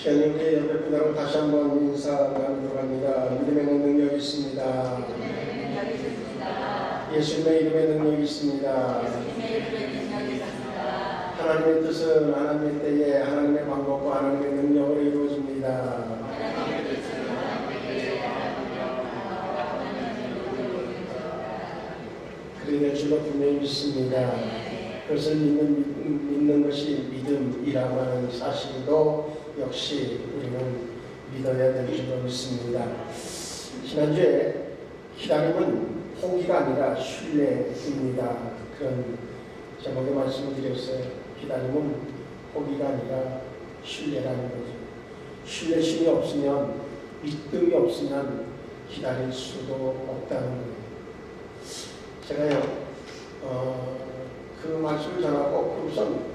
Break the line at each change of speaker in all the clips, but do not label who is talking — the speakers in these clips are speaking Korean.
시간이 우리 옆에 분하고 다시 한번 인사 나누도록 합니다. 믿음에는 능력이 있습니다. 예수님의 이름에 능력이 있습니다. 하나님의 뜻은 하나님의 때에 하나님의 방법과 하나님의 능력으로 이루어집니다. 그리 될 줄로 분명히 믿습니다. 그것을 믿는 것이 믿음이라고 하는 사실도 역시 우리는 믿어야 될 줄로 믿습니다. 지난주에 기다림은 포기가 아니라 신뢰입니다. 그런 제목의 말씀을 드렸어요. 기다림은 포기가 아니라 신뢰라는 거죠. 신뢰심이 없으면, 믿음이 없으면 기다릴 수도 없다는 거예요. 제가요 그 말씀을 전하고 우선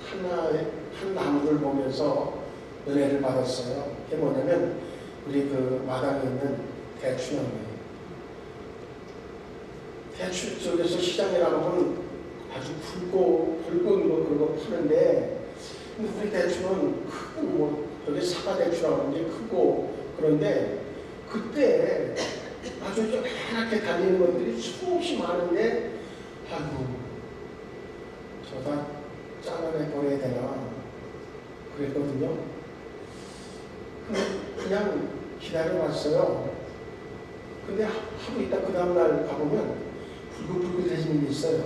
한 나무를 보면서 은혜를 받았어요. 그게 뭐냐면 우리 그 마당에 있는 대추나무예요. 대추 쪽에서 시장에 나가면 아주 붉은 거 그런 거 파는데, 근데 우리 대추는 크고 뭐 여기 사과 대추라고 하는데 크고 그런데 그때 아주 조그맣게 달리는 것들이 수없이 많은데 아이고 저다 잘라내 버려야 되나 그랬거든요. 그냥 기다려봤어요. 근데 하루 있다 그 다음날 가보면 붉은해지는 게 있어요.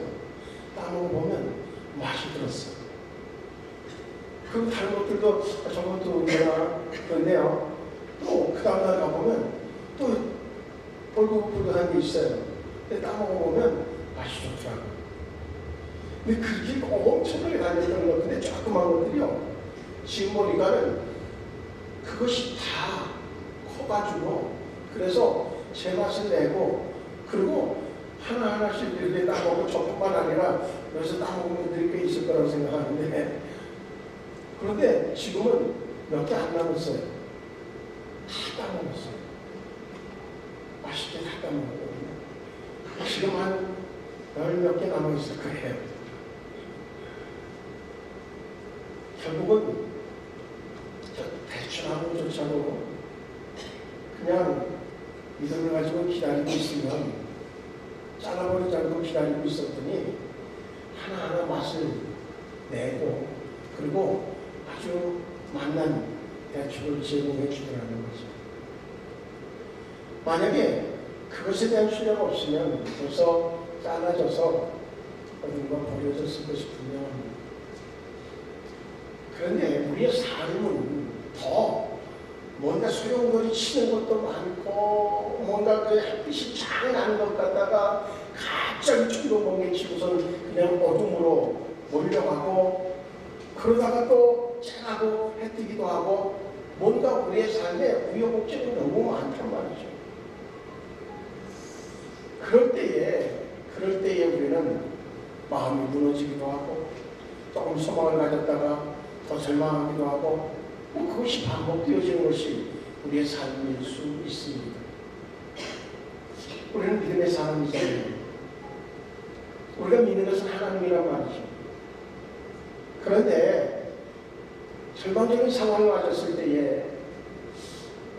따먹어보면 맛이 들었어요. 그리고 다른 것들도 저것도 언제나 그런데요. 또 그 다음날 가보면 또 붉은한 게 있어요. 근데 따먹어보면 맛이 좋더라고요. 근데 그게 엄청나게 달렸던 것 같은데 조그만 것들이요. 지금 보니까는 그것이 다 커가지고 그래서 제 맛을 내고 그리고 하나하나씩 이렇게 따먹고 저뿐만 아니라 여기서 따먹는 분들이 꽤 있을 거라고 생각하는데 그런데 지금은 몇 개 안 남았어요. 다 따먹었어요. 맛있게 다 따먹었거든요. 지금 한 몇 개 남아있을 거예요. 결국은 대충하고조차도 그냥 믿음을 가지고 기다리고 있으면 잘라버리지 않고 기다리고 있었더니 하나하나 맛을 내고 그리고 아주 맛난 대추를 제공해 주더라는 거죠. 만약에 그것에 대한 신뢰가 없으면 벌써 잘라져서 어딘가 버려졌을 것이 분명합니다. 그런데 우리의 삶은 더 뭔가 소용돌이 치는 것도 많고 뭔가 그 햇빛이 쫙 나는 것 같다가 갑자기 쪽으로 멍해치고선 그냥 어둠으로 몰려가고 그러다가 또 쨍하고 해 뜨기도 하고 뭔가 우리의 삶에 우여곡절이 너무 많단 말이죠. 그럴 때에 우리는 마음이 무너지기도 하고 조금 소망을 가졌다가 더 절망하기도 하고 그것이 반복되어지는 것이 우리의 삶일 수 있습니다. 우리는 믿음의 사람이잖아요. 우리가 믿는 것은 하나님이란 말이죠. 그런데 절망적인 상황이 와졌을 때에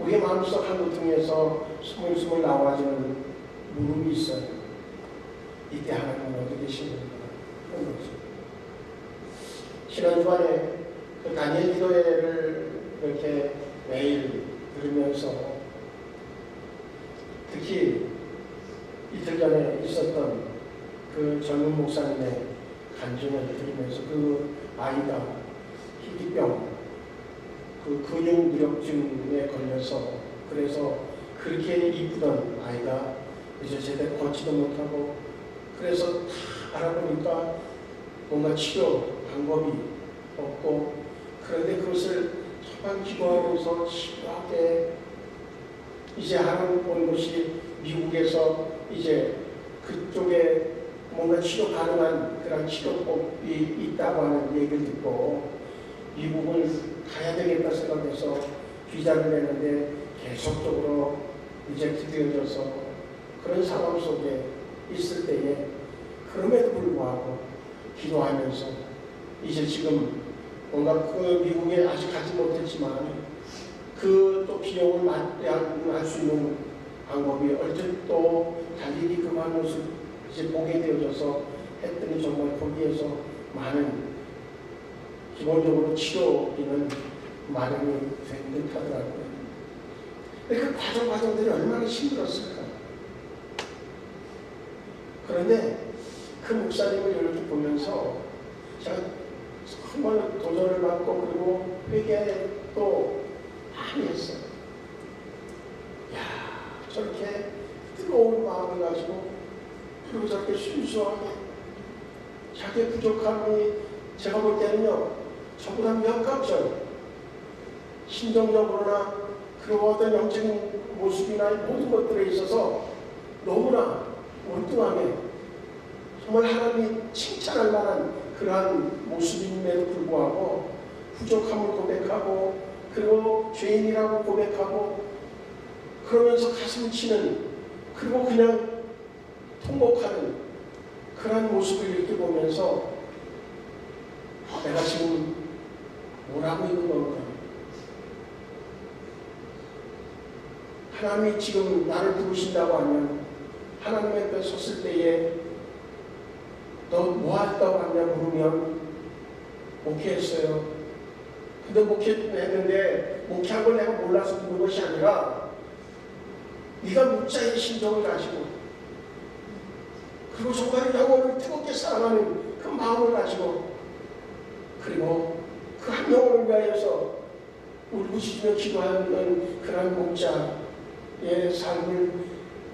우리의 마음속 한 구퉁이에서 스물스물 나와지는 물음이 있어요. 이때 하나님은 어디 계십니까? 그런 거죠. 지난주간에 그 다니엘 기도회를 이렇게 매일 들으면서 특히 이틀 전에 있었던 그 젊은 목사님의 간증을 들으면서 그 아이가 희귀병, 그 근육무력증에 걸려서 그래서 그렇게 이쁘던 아이가 이제 제대로 걷지도 못하고 그래서 다 알아보니까 뭔가 치료 방법이 없고 그런데 그것을 처방 기도하면서 심하게 이제 하는 곳이 미국에서 이제 그쪽에 뭔가 치료 가능한 그런 치료법이 있다고 하는 얘기를 듣고 미국을 가야 되겠다 생각해서 비자를 내는데 계속적으로 리젝트 되어져서 그런 상황 속에 있을 때에 그럼에도 불구하고 기도하면서 이제 지금 뭔가 그 미국에 아직 가지 못했지만 그 또 비용을 마련할 수 있는 방법이 얼핏 또 달리기 그만 모습 이제 보게 되어져서 했더니 정말 거기에서 많은 기본적으로 치료비는 마련이 된 듯 하더라고요. 근데 그 과정들이 얼마나 힘들었을까. 그런데 그 목사님을 이렇게 보면서 제가 정말 도전을 받고 그리고 회개도 많이 했어요. 야, 저렇게 뜨거운 마음을 가지고 그리고 저렇게 순수하게 자기의 부족함이 제가 볼 때는요 전부 다 몇 갑절 심정적으로나 그리고 어떤 영적인 모습이나 모든 것들에 있어서 너무나 월등하게 정말 하나님이 칭찬할 만한 그러한 모습임에도 불구하고 부족함을 고백하고 그리고 죄인이라고 고백하고 그러면서 가슴 치는 그리고 그냥 통곡하는 그러한 모습을 이렇게 보면서 내가 지금 뭘 하고 있는 건가? 하나님이 지금 나를 부르신다고 하면 하나님 앞에 섰을 때에 너 뭐 했다고 하냐 물으면 목회했어요. 근데 목회했는데 목회한 걸 내가 몰라서 묻는 것이 아니라 네가 묻자의 심정을 가지고 그리고 정말 영혼을 뜨겁게 사랑하는 그 마음을 가지고 그리고 그 한 영혼을 위하여서 울부짖으며 기도하는 그런 목자의 삶을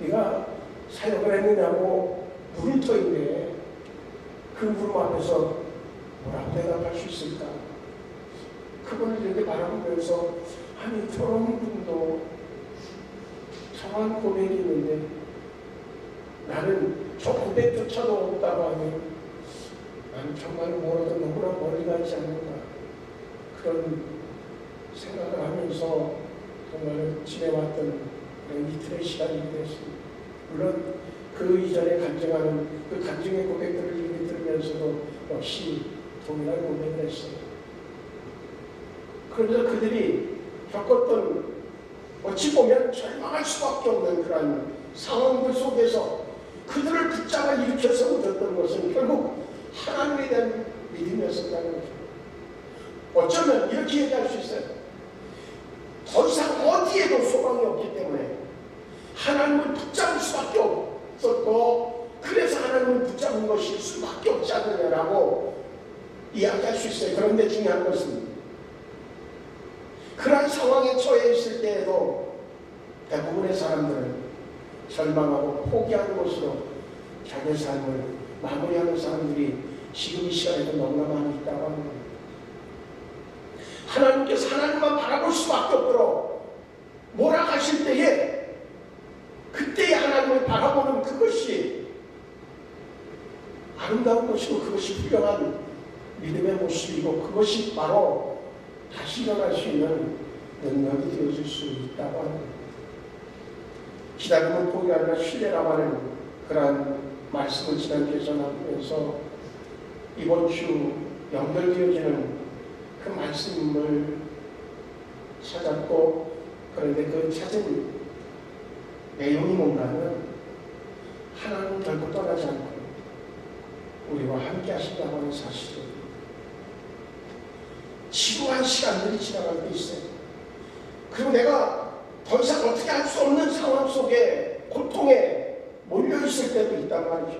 네가 사역을 했느냐고 물을 터인데 그 물음 앞에서 뭐라고 대답할 수 있을까? 그분을 이렇게 바라보면서 아니 저런 분도 저런 고백이 있는데 나는 저 고백조차도 없다고 하면 나는 정말 뭐라도 너무나 멀리 가지 않는가 그런 생각을 하면서 정말 지내왔던 이틀의 시간이 되었습니다. 물론 그 이전에 간증하는 그 간증의 고백들을 이렇게 들으면서도 역시 동일한 고백을 했어요. 그러면서 그들이 겪었던 어찌 보면 절망할 수밖에 없는 그런 상황들 속에서 그들을 붙잡아 일으켜 세워줬던 것은 결국 하나님에 대한 믿음이었었다는 거죠. 어쩌면 이렇게 얘기할 수 있어요. 더 이상 어디에도 소망이 없기 때문에 하나님을 붙잡을 수밖에 없었고 그래서 하나님을 붙잡은 것일 수밖에 없지 않느냐라고 이야기할 수 있어요. 그런데 중요한 것은 그러한 상황에 처해 있을 때에도 대부분의 사람들은 절망하고 포기하는 것으로 자기의 삶을 마무리하는 사람들이 지금 이 시간에도 너무나 많이 있다고 하는 겁니다. 하나님께서 하나님만 바라볼 수밖에 없도록 몰아가실 때에 그때의 하나님을 바라보는 그것이 아름다운 것이고 그것이 훌륭한 믿음의 모습이고 그것이 바로 다시 일어날 수 있는 능력이 되어질 수 있다고 하는 겁니다. 기다림은 포기가 아니라 신뢰라고 하는 그러한 말씀을 지난주에 전하면서 이번 주 연결되어지는 그 말씀을 찾았고 그런데 그 찾은 내용이 뭔가는 하나님은 결코 떠나지 않고 우리와 함께 하신다고 하는 사실을 지루한 시간들이 지나갈 때 있어요. 그리고 내가 더 이상 어떻게 할 수 없는 상황 속에 고통에 몰려있을 때도 있단 말이죠.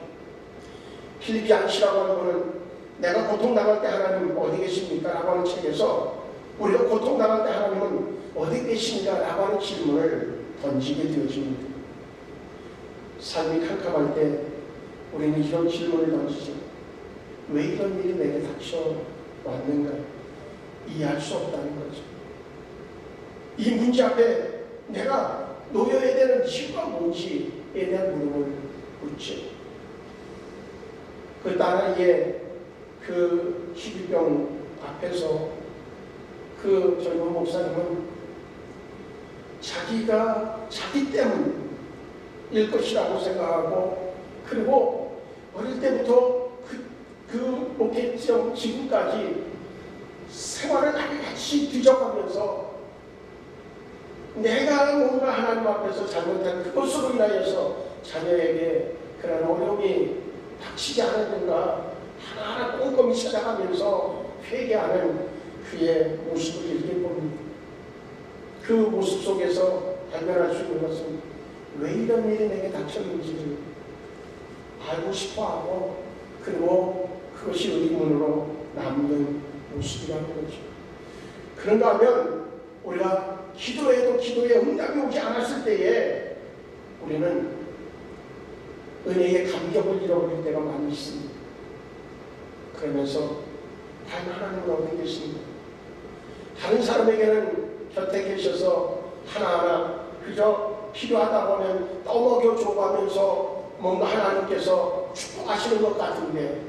필립 양씨라고 하는 분은 내가 고통당할 때 하나님 어디 계십니까? 라고 하는 책에서 우리가 고통당할 때 하나님은 어디 계십니까? 라고 하는 질문을 던지게 되어집니다. 삶이 캄캄할 때 우리는 이런 질문을 던지죠. 왜 이런 일이 내게 닥쳐왔는가? 이해할 수 없다는 거죠. 이 문제 앞에 내가 놓여야 되는 이유가 뭔지에 대한 물음을 묻죠. 그 딸아이의 그 희귀병 앞에서 그 젊은 목사님은 자기가 자기 때문일 것이라고 생각하고 그리고 어릴 때부터 그 목회점 지금까지 생활을 낱낱이 뒤져가면서 내가 뭔가 하나님 앞에서 잘못한 그것으로 인하여서 자녀에게 그런 어려움이 닥치지 않았는가 하나하나 꼼꼼히 찾아가면서 회개하는 그의 모습을 이렇게 봅니다. 그 모습 속에서 발견할 수 있는 것은 왜 이런 일이 내게 닥쳤는지를 알고 싶어하고 그리고 그것이 의문으로 남는 모습이라는 거죠. 그런가 하면 우리가 기도해도 기도에 응답이 오지 않았을 때에 우리는 은혜의 감격을 잃어버릴 때가 많이 있습니다. 그러면서 다른 하나님은 어디 계십니까? 다른 사람에게는 곁에 계셔서 하나하나 그저 필요하다고 하면 떠먹여 줘가면서 뭔가 하나님께서 축복하시는 것 같은데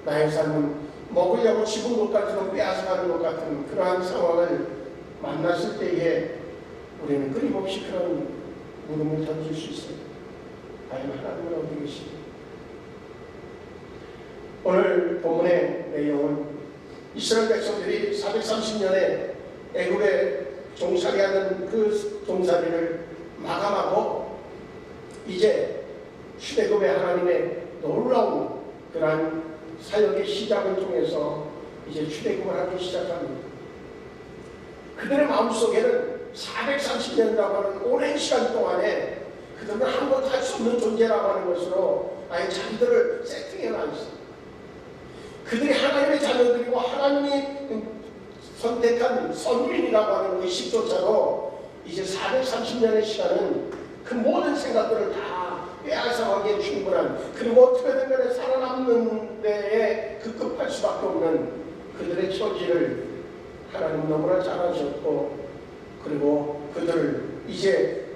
나의 삶은 먹으려고 집은 것 같은 빼앗아가는 것 같은 그러한 상황을 만났을 때에 우리는 끊임없이 그런 물음을 던질 수 있어요. 과연 하나님은 어디 계십니까? 오늘 본문의 내용은 이스라엘 백성들이 430년에 애굽에 종살이하는 그 종살이를 마감하고 이제 출애굽의 하나님의 놀라운 그러한 사역의 시작을 통해서 이제 출애굽을 하기 시작합니다. 그들의 마음속에는 430년이라고 하는 오랜 시간 동안에 그들은 아무것도 할 수 없는 존재라고 하는 것으로 아예 자기들을 세팅해 놨어요. 그들이 하나님의 자녀들이고 하나님이 선택한 선민이라고 하는 의식조차도 이제 430년의 시간은 그 모든 생각들을 다 빼앗아가기에 충분한 그리고 어떻게든 간에 살아남는 데에 급급할 수밖에 없는 그들의 처지를 하나님 너무나 잘 아셨고 그리고 그들을 이제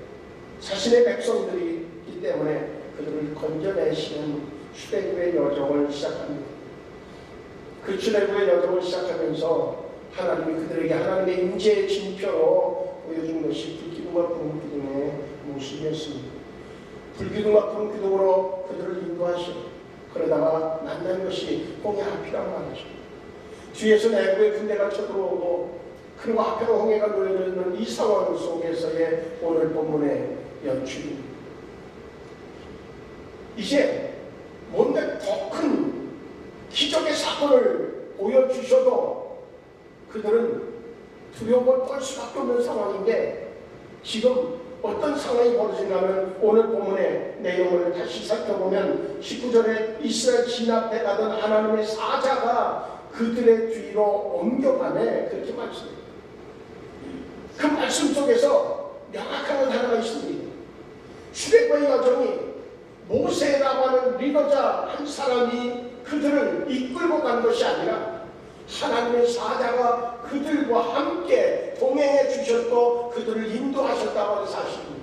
자신의 백성들이기 때문에 그들을 건져내시는 출애굽의 여정을 시작합니다. 그 출애굽의 여정을 시작하면서 하나님이 그들에게 하나님의 임재의 징표로 보여준 것이 불기둥과 푸른 기둥의 모습이었습니다. 불기둥과 푸른 기둥으로 그들을 인도하시고 그러다가 만난 것이 홍해 앞이란 말이죠. 뒤에서 애굽의 군대가 쳐들어오고 그리고 앞에로 홍해가 놓여있는 이 상황 속에서의 오늘 본문의 연출입니다. 이제 뭔가 더 큰 기적의 사건을 보여주셔도 그들은 두려움을 떨 수밖에 없는 상황인데 지금 어떤 상황이 벌어지냐면 오늘 본문의 내용을 다시 살펴보면 19절에 이스라엘 진압해 가던 하나님의 사자가 그들의 뒤로 옮겨가네 그렇게 말씀합니다. 그 말씀 속에서 명확한 것 하나가 있습니다. 출애굽의 여정이 모세라고 하는 리더자 한 사람이 그들을 이끌고 간 것이 아니라 하나님의 사자가 그들과 함께 동행해 주셨고 그들을 인도하셨다고 하는 사실입니다.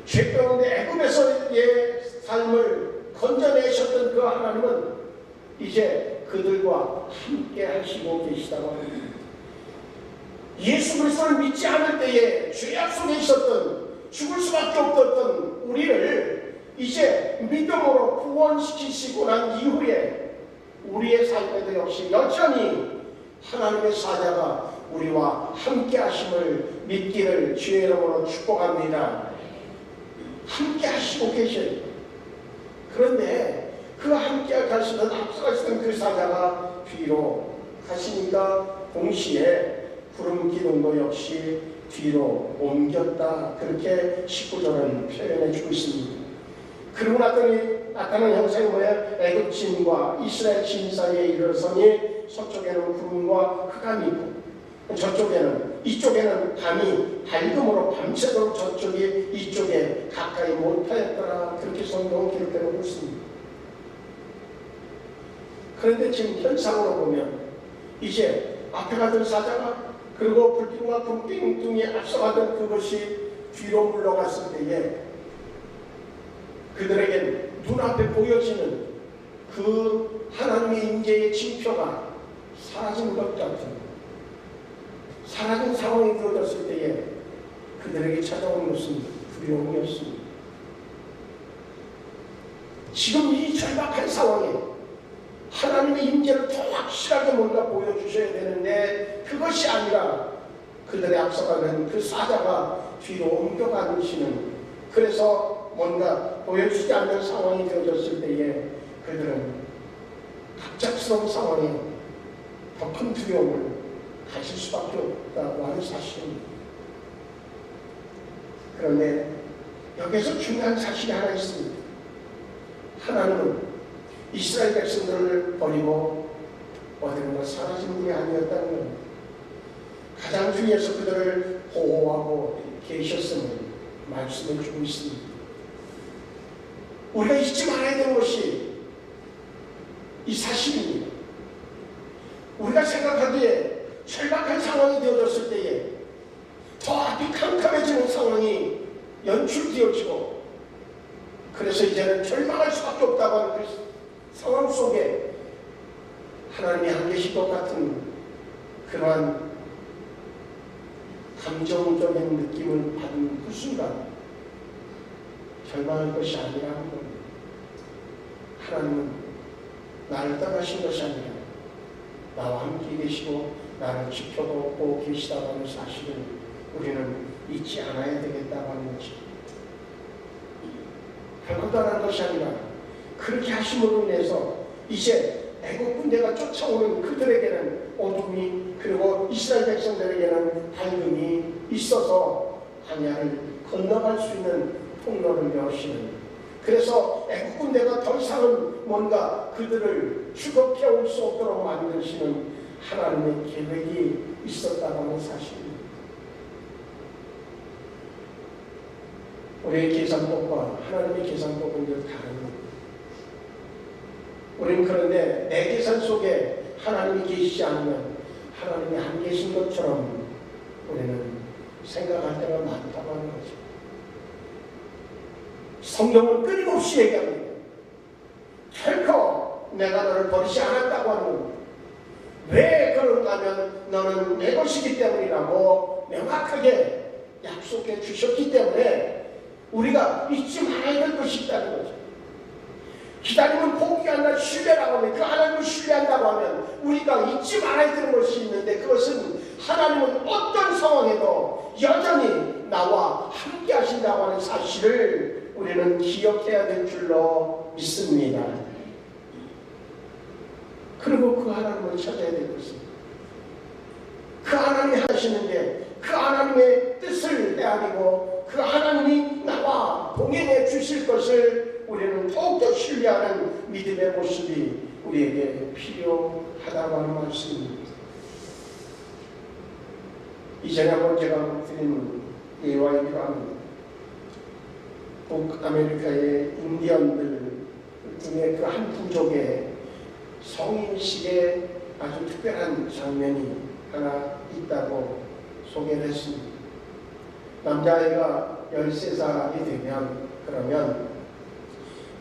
죄 가운데 애굽에서의 삶을 건져내셨던 그 하나님은 이제 그들과 함께 하시고 계시다고 합니다. 예수 그리스도를 믿지 않을 때에 죄악 속에 있었던 죽을 수밖에 없었던 우리를 이제 믿음으로 구원시키시고 난 이후에 우리의 삶에도 역시 여전히 하나님의 사자가 우리와 함께 하심을 믿기를 주의 이름으로 축복합니다. 함께 하시고 계셔요. 그런데 그 함께 가시던 앞서가시던 그 사자가 뒤로 가시니까 동시에 구름 기둥도 역시 뒤로 옮겼다. 그렇게 19절은 표현해 주고 있습니다. 그러고 났더니 나타난 형상이 뭐야? 애굽 진과 이스라엘 진 사이에 이르러서니 서쪽에는 구름과 흑암이 있고 저쪽에는 이쪽에는 밤이 밝음으로 밤새도록 저쪽이 이쪽에 가까이 못하였더라. 그렇게 성경은 기록되고 있습니다. 그런데 지금 현상으로 보면 이제 앞에 가던 사자가 그리고 불기둥과 금빙둥이 앞서가던 그것이 뒤로 물러갔을 때에 그들에게 눈앞에 보여지는 그 하나님의 임재의 징표가 사라진 것 같은 사라진 상황이 되어졌을 때에 그들에게 찾아온 것은 두려움이었습니다. 지금 이 절박한 상황에 하나님의 임재를 더 확실하게 뭔가 보여주셔야 되는데 그것이 아니라 그들의 앞서가는 그 사자가 뒤로 옮겨가시는, 그래서 뭔가 보여주지 않는 상황이 되어졌을 때에 그들은 갑작스러운 상황에 더 큰 두려움을 가질 수밖에 없다고 하는 사실입니다. 그런데 여기서 중요한 사실이 하나 있습니다. 하나님은 이스라엘 백성들을 버리고 어디론가 사라진 분이 아니었다는 겁니다. 가장 중요해서 그들을 보호하고 계셨음을 말씀해 주고 있습니다. 우리가 잊지 말아야 되는 것이 이 사실입니다. 우리가 생각하기에 절박한 상황이 되어졌을 때에 더 앞이 캄캄해지는 상황이 연출되어지고, 그래서 이제는 절망할 수밖에 없다고 하는 그 상황 속에 하나님이 안 계신 것 같은 그러한 감정적인 느낌을 받은 그 순간 절망할 것이 아니라는 겁니다. 하나님은 나를 떠나신 것이 아니라 나와 함께 계시고 나를 지켜보고 계시다고 하는 사실을 우리는 잊지 않아야 되겠다고 하는 것입니다. 결코 떠난 것이 아니라 그렇게 하심으로 인해서 이제 애국 군대가 쫓아오는 그들에게는 어둠이, 그리고 이스라엘 백성들에게는 밝음이 있어서 광야를 건너갈 수 있는 통로를 여시는, 그래서 애국 군대가 더 이상은 뭔가 그들을 추격해 올 수 없도록 만드시는 하나님의 계획이 있었다고 하는 사실입니다. 우리의 계산법과 하나님의 계산법은 늘 다릅니다. 우리는 그런데 내 계산 속에 하나님이 계시지 않으면 하나님이 안 계신 것처럼 우리는 생각할 때가 많다고 하는 거죠. 성경은 끊임없이 얘기합니다. 결코 내가 너를 버리지 않았다고 하는 겁니다. 왜 그런가 하면 너는 내 것이기 때문이라고 명확하게 약속해 주셨기 때문에 우리가 잊지 말아야 될 것이 있다는 거죠. 기다림은 포기가 아니라 신뢰라고 하면, 그 하나님을 신뢰한다고 하면 우리가 잊지 말아야 되는 것이 있는데, 그것은 하나님은 어떤 상황에도 여전히 나와 함께 하신다고 하는 사실을 우리는 기억해야 될 줄로 믿습니다. 그리고 그 하나님을 찾아야 될 것입니다. 그 하나님이 하시는데 그 하나님의 뜻을 헤아리고 그 하나님이 나와 동행해 주실 것을 우리는 더욱더 신뢰하는 믿음의 모습이 우리에게 필요하다고 하는 말씀입니다. 이전에 한번 제가 드린 예화에 필요합니다. 북아메리카의 인디언들 중에 그 한 부족의 성인식의 아주 특별한 장면이 하나 있다고 소개를 했습니다. 남자아이가 13살이 되면 그러면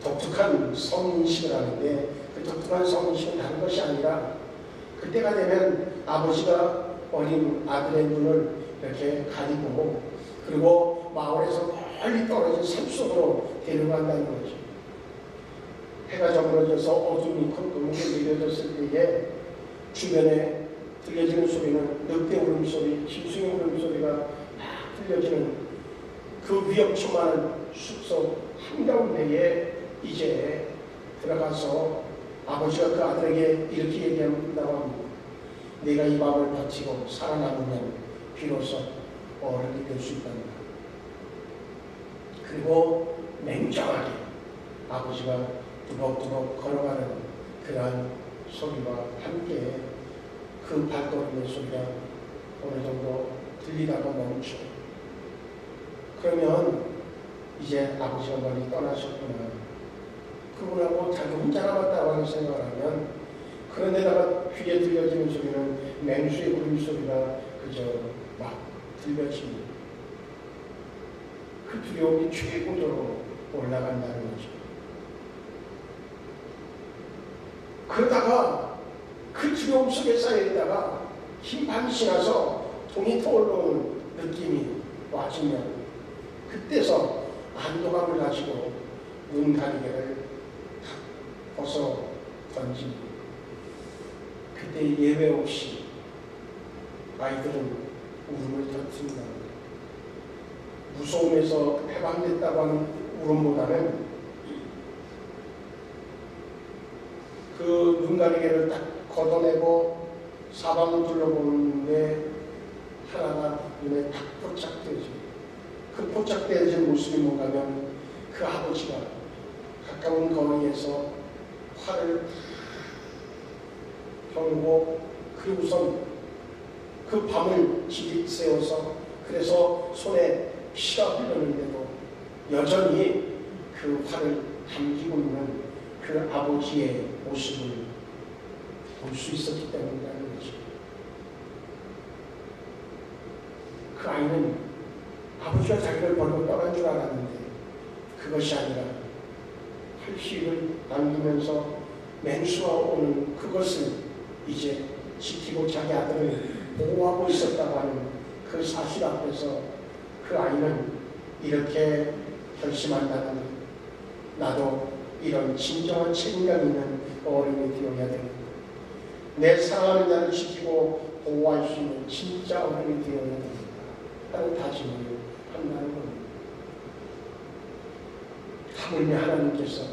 독특한 성인식을 하는데, 그 독특한 성인식은 다른 것이 아니라 그때가 되면 아버지가 어린 아들의 눈을 이렇게 가리고, 그리고 마을에서 멀리 떨어진 산속으로 데려간다는 거죠. 해가 저물어져서 어둠이 컴컴하게 내려졌을 때에 주변에 들려지는 소리는 늑대 울음소리, 짐승의 울음소리가 막 들려지는 그 위험천만한 숲속 한가운데에 이제 들어가서 아버지가 그 아들에게 이렇게 얘기한다고 합니다. 내가 이 밤을 버티고 살아남으면 비로소 어를 느낄 수 있단다. 그리고 냉정하게 아버지가 두벅두벅 걸어가는 그러한 소리와 함께 그 발걸음의 소리가 어느 정도 들리다가 멈춰. 그러면 이제 아버지가 멀리 떠나셨구나, 그분하고 자기 혼자 남았다고 하는 생각을 하면, 그런데다가 귀에 들려지는 소리는 맹수의 울음소리가 그저 막 들려집니다. 그 두려움이 최고조로 올라간다는 거죠. 그러다가 그 두려움 속에 쌓여있다가 힘 반드시 나서 동이 떠올라오는 느낌이 와지면 그때서 안도감을 가지고 눈 가리개를 벗어 던집니다. 그때 예외 없이 아이들은 울음을 터뜨린다. 무서움에서 해방됐다고 하는 울음보다는 그 눈가리개를 딱 걷어내고 사방을 둘러보는데 하나가 눈에 딱 포착되어져. 그 포착되어진 모습이 뭔가면 그 아버지가 가까운 거리에서 활을 겨누고 그리고선 그 밤을 지새워서 그래서 손에 피가 흘렀는데도 여전히 그 활을 당기고 있는 그 아버지의 모습을 볼 수 있었기 때문이라는 거죠. 그 아이는 아버지가 자기를 버리고 떠난 줄 알았는데 그것이 아니라 활시를 남기면서 맹수와 오는 그것을 이제 지키고 자기 아들을 보호하고 있었다고 하는 그 사실 앞에서 그 아이는 이렇게 결심한다는, 나도 이런 진정한 책임감 있는 어른이 되어야 됩니다. 내 사랑하는 자를 지키고 보호할 수 있는 진짜 어른이 되어야 됩니다 하는 다짐을 한다는 겁니다. 하물며 하나님께서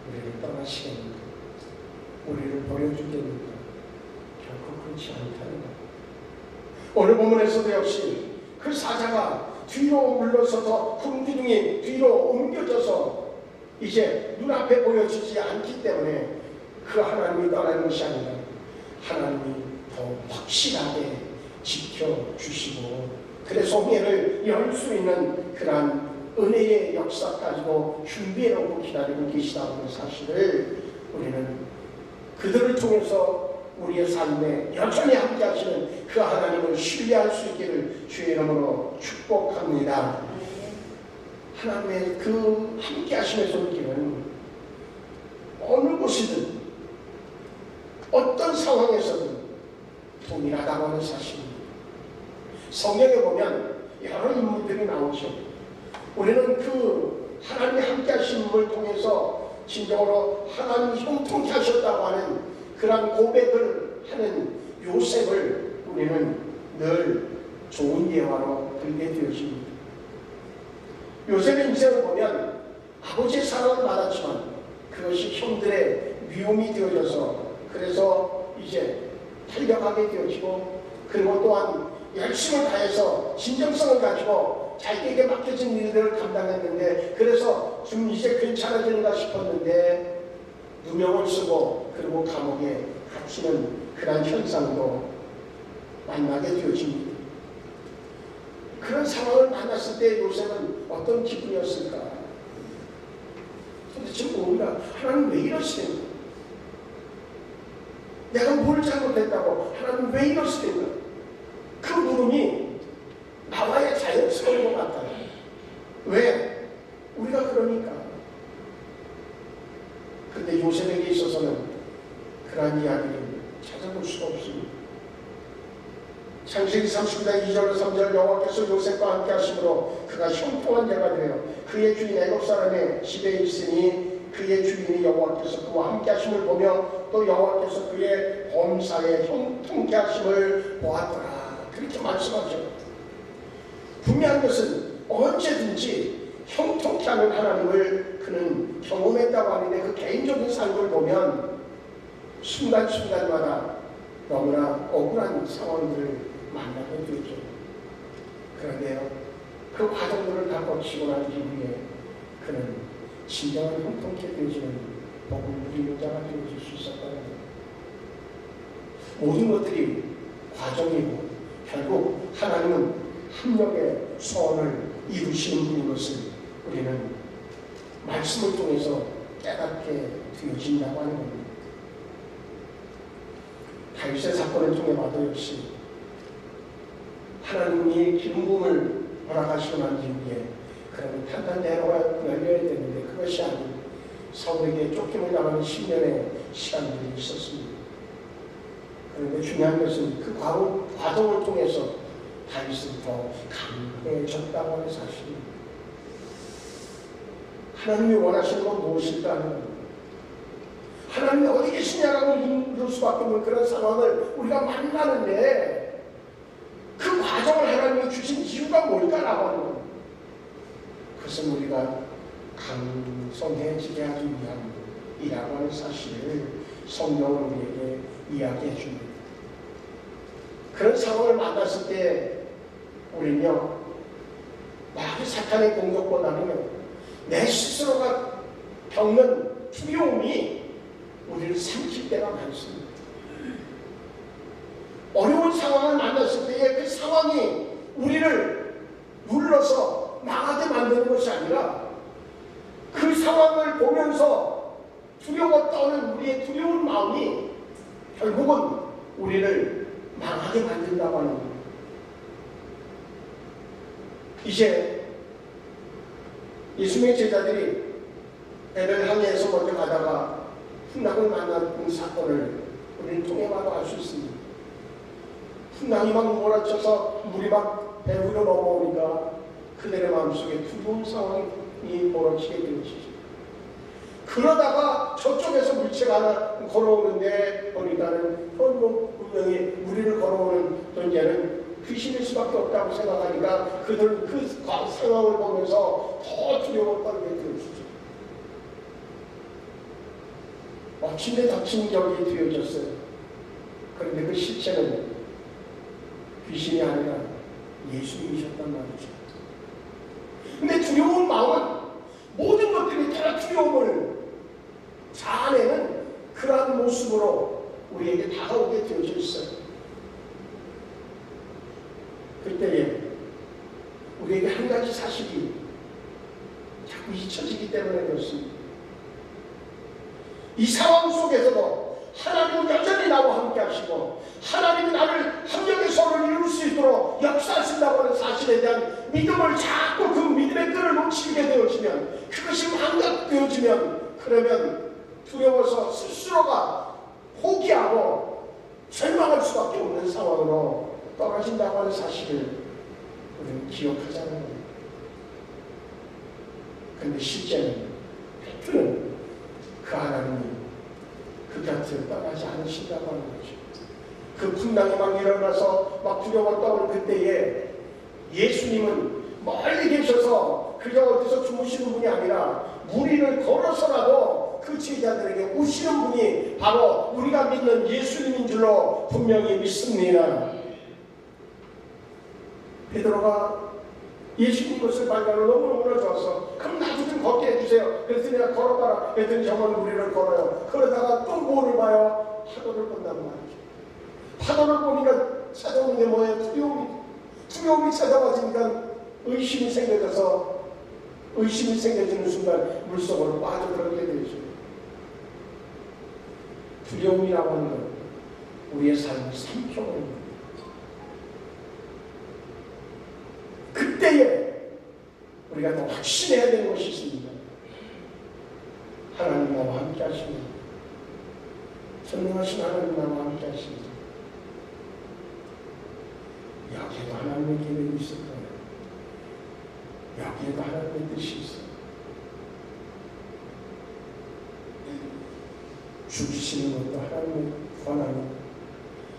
우리를 떠나시겠는가, 우리를 버려주겠는가, 결코 그렇지 않다는 것. 오늘 본문에서도 역시 그 사자가 뒤로 물러서서 굶기둥이 뒤로 옮겨져서 이제 눈앞에 보여지지 않기 때문에 그 하나님이 떠나는 것이 아니라 하나님이 더 확실하게 지켜주시고 그래서 홍해를 열 수 있는 그러한 은혜의 역사까지도 준비해놓고 기다리고 계시다는 사실을 우리는 그들을 통해서 우리의 삶에 여전히 함께 하시는 그 하나님을 신뢰할 수 있기를 주의 이름으로 축복합니다. 하나님의 그 함께 하심에서 느끼는 어느 곳이든 어떤 상황에서든 동일하다고 하는 사실입니다. 성경에 보면 여러 인물들이 나오죠. 우리는 그 하나님의 함께 하심을 통해서 진정으로 하나님이 형통케 하셨다고 하는 그런 고백을 하는 요셉을 우리는 늘 좋은 예화로 들게 되어집니다. 요셉의 인생을 보면 아버지의 사랑을 받았지만 그것이 형들의 위험이 되어져서 그래서 이제 탈격하게 되어지고 그리고 또한 열심을 다해서 진정성을 가지고 자기에게 맡겨진 일들을 감당했는데 그래서 좀 이제 괜찮아지는가 싶었는데 누명을 쓰고 그리고 감옥에 갇히는 그런 현상도 만나게 되어집니다. 그런 상황을 만났을 때 요셉은 어떤 기분이었을까? 도대체 뭡니까? 하나님 왜 이러시는가? 내가 뭘 잘못했다고 하나님 왜 이러시는가? 그 물음이 나와야 자연스러운 것 같아요. 왜? 우리가 그러니까. 그런데 요셉에게 있어서는 그러한 이야기를 찾아볼 수가 없습니다. 창세기 30장 2절 3절 여호와께서 요셉과 함께 하심으로 그가 형통한 자가 되어 그의 주인 애굽 사람의 집에 있으니 그의 주인이 여호와께서 그와 함께 하심을 보며 또 여호와께서 그의 범사에 형통케 하심을 보았더라. 그렇게 말씀하죠. 분명한 것은 언제든지 형통케 하는 하나님을 그는 경험했다고 하는데 그 개인적인 삶을 보면 순간순간마다 너무나 억울한 상황들을 만나게 되죠. 그런데요, 그 과정들을 다 거치고 난 이후에 그는 진정한 형통케 되어지는 복을 누리는 자가 되어질 수 있었다는 것. 모든 것들이 과정이고 결국 하나님은 합력의 소원을 이루시는 분인 것을 우리는 말씀을 통해서 깨닫게 되어진다고 하는 겁니다. 다윗의 사건을 통해 봐도 역시 하나님이 기름 부음을 허락하시고 난 이후에 그러면 탄탄대로가 열려야 되는데 그것이 아니고 사울에게 쫓김을 당하는 10년의 시간들이 있었습니다. 그런데 중요한 것은 그 과정을 통해서 다윗은 더 강해졌다고 하는 사실입니다. 하나님이 원하시는 건 무엇일까 하는 겁니다. 하나님이 어디 계시냐라고 물을 수밖에 없는 그런 상황을 우리가 만나는데 그 과정을 하나님이 주신 이유가 뭘까라고 하는 겁니다. 그것은 우리가 강성해지게 하기 위함이라고 하는 사실을 성경은 우리에게 이야기해 줍니다. 그런 상황을 만났을 때 우리는요, 막 사탄의 공격보다는 내 스스로가 겪는 두려움이 우리를 삼킬 때가 많습니다. 어려운 상황을 만났을 때에 그 상황이 우리를 눌러서 망하게 만드는 것이 아니라 그 상황을 보면서 두려워 떠는 우리의 두려운 마음이 결국은 우리를 망하게 만든다고 하는 겁니다. 이제 예수님의 제자들이 베들레헴에서 먼저 가다가 풍랑을 만난 사건을 우리는 통해 봐도 알 수 있습니다. 풍랑이 막 몰아쳐서 물이 막 배 위로 넘어오니까 그들의 마음속에 두려운 상황이 벌어지게 된 것이죠. 그러다가 저쪽에서 물체가 하나 걸어오는데 보니까는 분명히 우리를 걸어오는 존재는 귀신일 수밖에 없다고 생각하니까 그들은 그 상황을 보면서 더 두려워 떨게 된 것이죠. 침대 덮친 격이 되어졌어요. 그런데 그 실체는 귀신이 아니라 예수님이셨단 말이죠. 근데 두려운 마음은 모든 것들이 다 두려움을 자아내는 그러한 모습으로 우리에게 다가오게 되어져 있어요. 그때에 우리에게 한 가지 사실이 자꾸 잊혀지기 때문에 그렇습니다. 이 상황 속에서도 하나님은 여전히 나와 함께 하시고 하나님이 나를 합력의 선을 이룰 수 있도록 역사하신다고 하는 사실에 대한 믿음을 자꾸 그 믿음의 끈을 놓치게 되어지면 그것이 망각되어지면 그러면 두려워서 스스로가 포기하고 절망할 수밖에 없는 상황으로 떨어진다고 하는 사실을 우리는 기억하자는 겁니다. 그런데 실제는 팩트는 그 하나님이 그 곁을 떠나지 않으신다고 하는 거죠. 그 풍랑이 막 일어나서 막 두려워 떠오른 그때에 예수님은 멀리 계셔서 그저 어디서 주무시는 분이 아니라 무리를 걸어서라도 그 제자들에게 오시는 분이 바로 우리가 믿는 예수님인 줄로 분명히 믿습니다. 베드로가 예수님 것을 발견하고 너무너무 좋았어. 그럼 나도 좀 걷게 해주세요. 그랬더니 내가 걸어봐라. 그랬더니 정말 우리를 걸어요. 그러다가 또 뭐를 봐요? 파도를 본단 말이죠. 파도를 보니까 찾아오는 게 뭐예요? 두려움이 찾아와지니까 의심이 생겨져서 의심이 생겨지는 순간 물속으로 빠져들게 되죠. 두려움이라고 하는 건 우리의 삶을 삼켜버립니다. 그때에 우리가 더 확신해야 되는 것이 있습니다. 하나님 나와 함께 하십니다. 전능하신 하나님 나와 함께 하십니다. 여기에도 하나님의 계획이 있을 거예요. 여기에도 하나님의 뜻이 있어요. 죽이시는 것도 하나님의 권한이고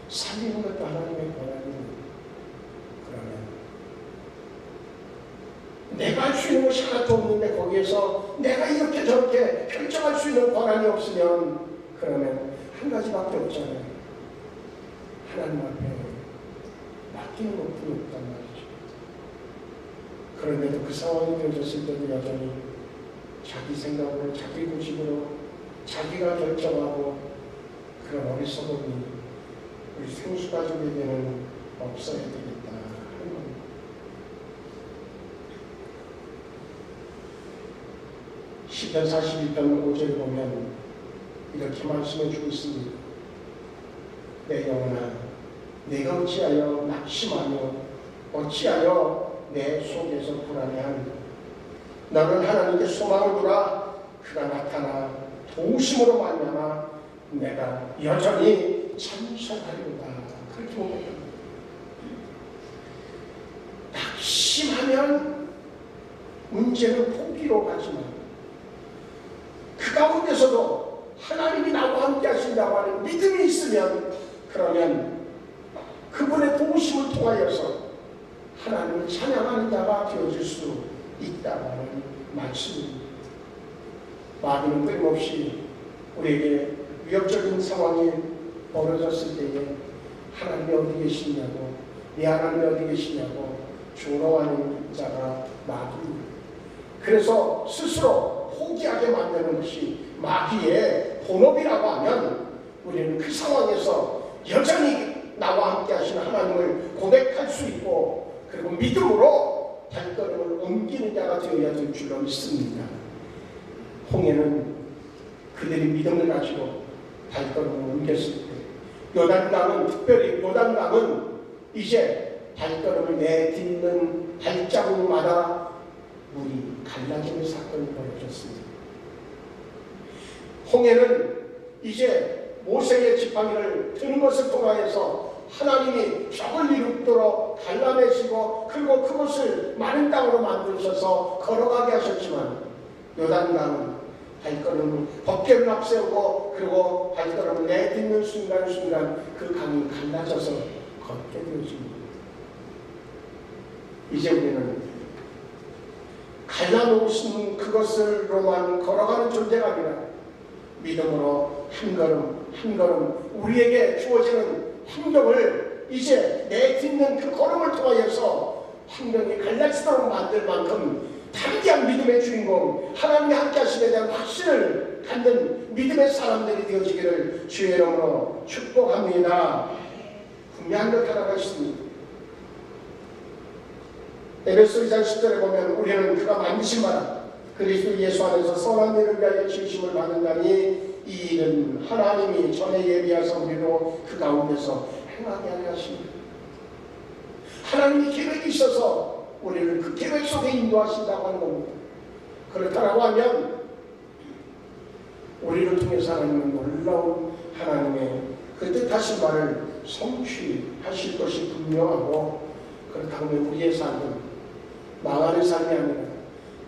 살리는 것도 하나님의 권한이고 그러면 내가 할 수 있는 것이 하나도 없는데 거기에서 내가 이렇게 저렇게 결정할 수 있는 권한이 없으면 그러면 한 가지밖에 없잖아요. 하나님 앞에 맡기는 것뿐이 없단 말이죠. 그런데도 그 상황이 되어졌을 때도 여전히 자기 생각으로 자기 고집으로 자기가 결정하고 그런 어리석음이 우리 생수가족에게는 없어야 되겠다 하는 겁니다. 시편 42편 5절을 보면 이렇게 말씀해 주고 있습니다. 내 영혼아 내가 어찌하여 낙심하며 어찌하여 내 속에서 불안해하는가. 너는 하나님께 소망을 두라. 그가 나타나 도우심으로 말미암아 내가 여전히 찬송하리로다. 그렇게 보면 낙심하면 문제는 포기로 가지만 그 가운데서도 하나님이 나와 부르심을 통하여서 하나님을 찬양하는 자가 되어질 수 있다는 말씀입니다. 마귀는 끊임없이 우리에게 위협적인 상황이 벌어졌을 때에 하나님이 어디 계시냐고, 네 하나님이 어디 계시냐고 조롱하는 자가 마귀입니다. 그래서 스스로 포기하게 만드는 것이 마귀의 본업이라고 하면 우리는 그 상황에서 여전히 나와 함께 하시는 하나님을 고백할 수 있고, 그리고 믿음으로 발걸음을 옮기는 자가 되어야 될 줄로 믿습니다. 홍해는 그들이 믿음을 가지고 발걸음을 옮겼을 때, 요단강은 특별히 요단강은 이제 발걸음을 내딛는 발자국마다 물이 갈라지는 사건이 벌어졌습니다. 홍해는 이제 모세의 지팡이를 드는 것을 통하여서 하나님이 벽을 이루도록 갈라내시고, 그리고 그것을 마른 땅으로 만드셔서 걸어가게 하셨지만, 요단강은 발걸음을 법궤를 앞세우고 그리고 발걸음을 내딛는 순간순간 그 강이 갈라져서 걷게 되어집니다. 이제 우리는 갈라놓으신 그것으로만 걸어가는 존재가 아니라 믿음으로 한 걸음 한 걸음 우리에게 주어지는 환경을 이제 내딛는 그 걸음을 통하여서 환경이 갈라지도록 만들 만큼 담대한 믿음의 주인공, 하나님이 함께 하심에 대한 확신을 갖는 믿음의 사람들이 되어지기를 주의 이름으로 축복합니다. 분명한 것 하나가 있습니다. 에베소 2장 10절에 보면 우리는 그가 만드신 바라 그리스도 예수 안에서 선한 일을 위하여 지으심을 받는다니 이 일은 하나님이 전에 예비하사 우리로 그 가운데서 행하게 하려 하십니다. 하나님이 계획이 있어서 우리를 그 계획 속에 인도하신다고 하는 겁니다. 그렇다고 하면 우리를 통해서 하나님은 놀라운 하나님의 그 뜻하신 말을 성취하실 것이 분명하고, 그렇다고 하면 우리의 삶은 망하는 삶이 아니라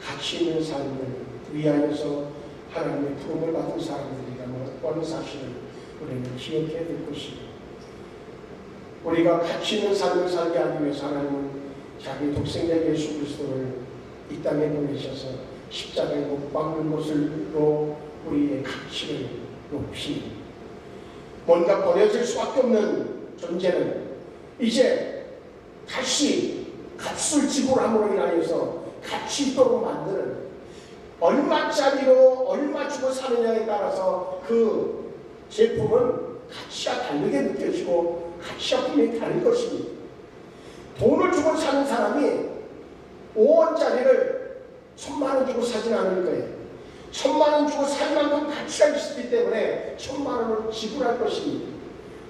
가치 있는 삶을 위하여서 하나님의 부름을 받은 사람들이라는 어느 사실을 우리는 기억해야 될 것입니다. 우리가 가치 있는 삶을 살게 하기 위해서 하나님은 자기 독생자 예수 그리스도를 이 땅에 보내셔서 십자가에 못 박는 것으로 우리의 가치를 높이, 뭔가 버려질 수밖에 없는 존재는 이제 다시 값을 지불함으로 인하여서 가치 있도록 만드는, 얼마짜리로 얼마 주고 사느냐에 따라서 그 제품은 가치가 다르게 느껴지고 가치가 분명히 다른 것입니다. 돈을 주고 사는 사람이 5원짜리를 1000만원 주고 사진 않을 거예요. 1000만원 주고 살 만큼 가치가 있기 때문에 1000만원을 지불할 것입니다.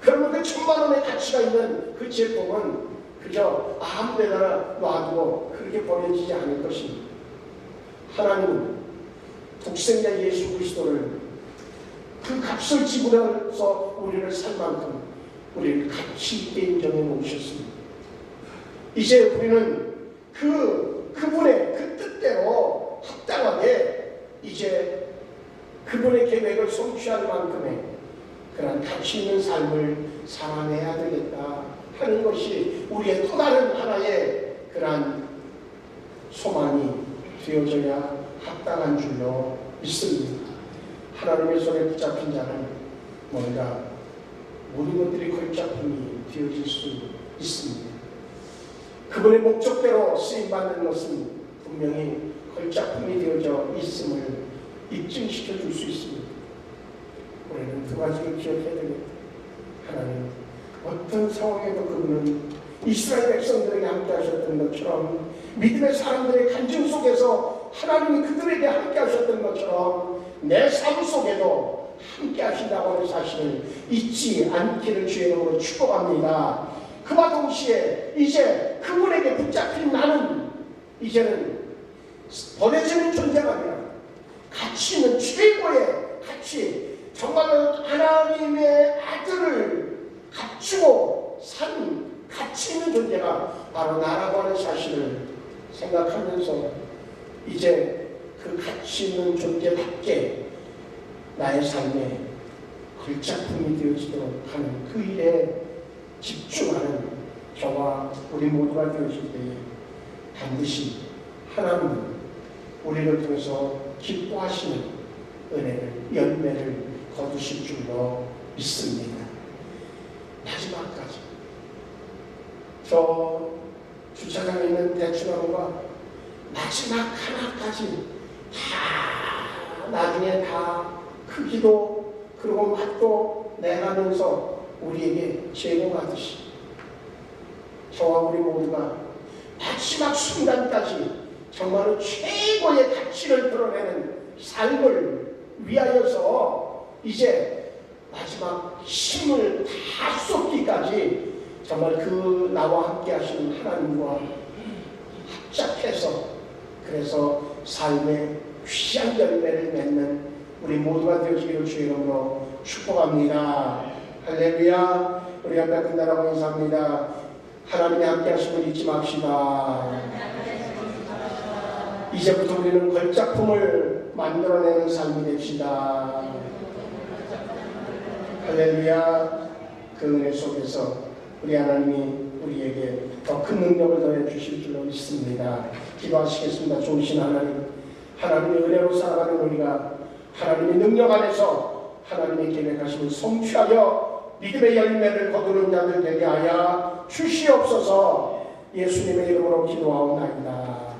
그러면 그 1000만원의 가치가 있는 그 제품은 그저 아무 데나 놔두고 그렇게 버려지지 않을 것입니다. 하나님은 독생자 예수 그리스도를 그 값을 지불해서 우리를 살 만큼 우리를 가치 있게 인정해 놓으셨습니다. 이제 우리는 그분의 그 뜻대로 합당하게 이제 그분의 계획을 성취할 만큼의 그런 가치 있는 삶을 살아내야 되겠다 하는 것이 우리의 또 다른 하나의 그런 소망이 되어져야 합당한 줄로 믿습니다. 하나님의 손에 붙잡힌 자는 뭔가 모든 것들이 걸작품이 되어질 수 있습니다. 그분의 목적대로 쓰임받는 것은 분명히 걸작품이 되어져 있음을 입증시켜 줄 수 있습니다. 우리는 두 가지를 기억해야 되겠다. 하나님 어떤 상황에도 그분은 이스라엘 백성들에게 함께 하셨던 것처럼, 믿음의 사람들의 간증 속에서 하나님이 그들에게 함께 하셨던 것처럼 내 삶 속에도 함께 하신다고 하는 사실을 잊지 않기를 주의 이름으로 축복합니다. 그와 동시에 이제 그분에게 붙잡힌 나는 이제는 버려지는 존재가 아니라 가치 있는 최고의 가치, 정말로 하나님의 아들을 갖추고 산 가치 있는 존재가 바로 나라고 하는 사실을 생각하면서 이제 그 가치 있는 존재답게 나의 삶에 걸작품이 되어지도록 하는 그 일에 집중하는 저와 우리 모두가 되어질 때에 반드시 하나님은 우리를 통해서 기뻐하시는 은혜를, 열매를 거두실 줄로 믿습니다. 마지막까지 저 주차장에 있는 대추나무가 마지막 하나까지 다 나중에 다 크기도 그리고 맛도 내가면서 우리에게 제공하듯이 저와 우리 모두가 마지막 순간까지 정말로 최고의 가치를 드러내는 삶을 위하여서 이제 마지막 힘을 다 쏟기까지 정말 그 나와 함께 하시는 하나님과 합작해서 그래서 삶의 귀한 열매를 맺는 우리 모두가 되어지기를 주의 이름으로 축복합니다. 할렐루야. 우리 앞에 끝나라고 인사합니다. 하나님이 함께 하심을 잊지 맙시다. 이제부터 우리는 걸작품을 만들어내는 삶이 됩시다. 할렐루야. 그 은혜 속에서 우리 하나님이 우리에게 더 큰 능력을 더해 주실 줄로 믿습니다. 기도하시겠습니다. 좋으신 하나님, 하나님의 은혜로 살아가는 우리가 하나님의 능력 안에서 하나님의 계획하심을 성취하여 믿음의 열매를 거두는 자들 되게 하여 주시옵소서. 예수님의 이름으로 기도하옵나이다.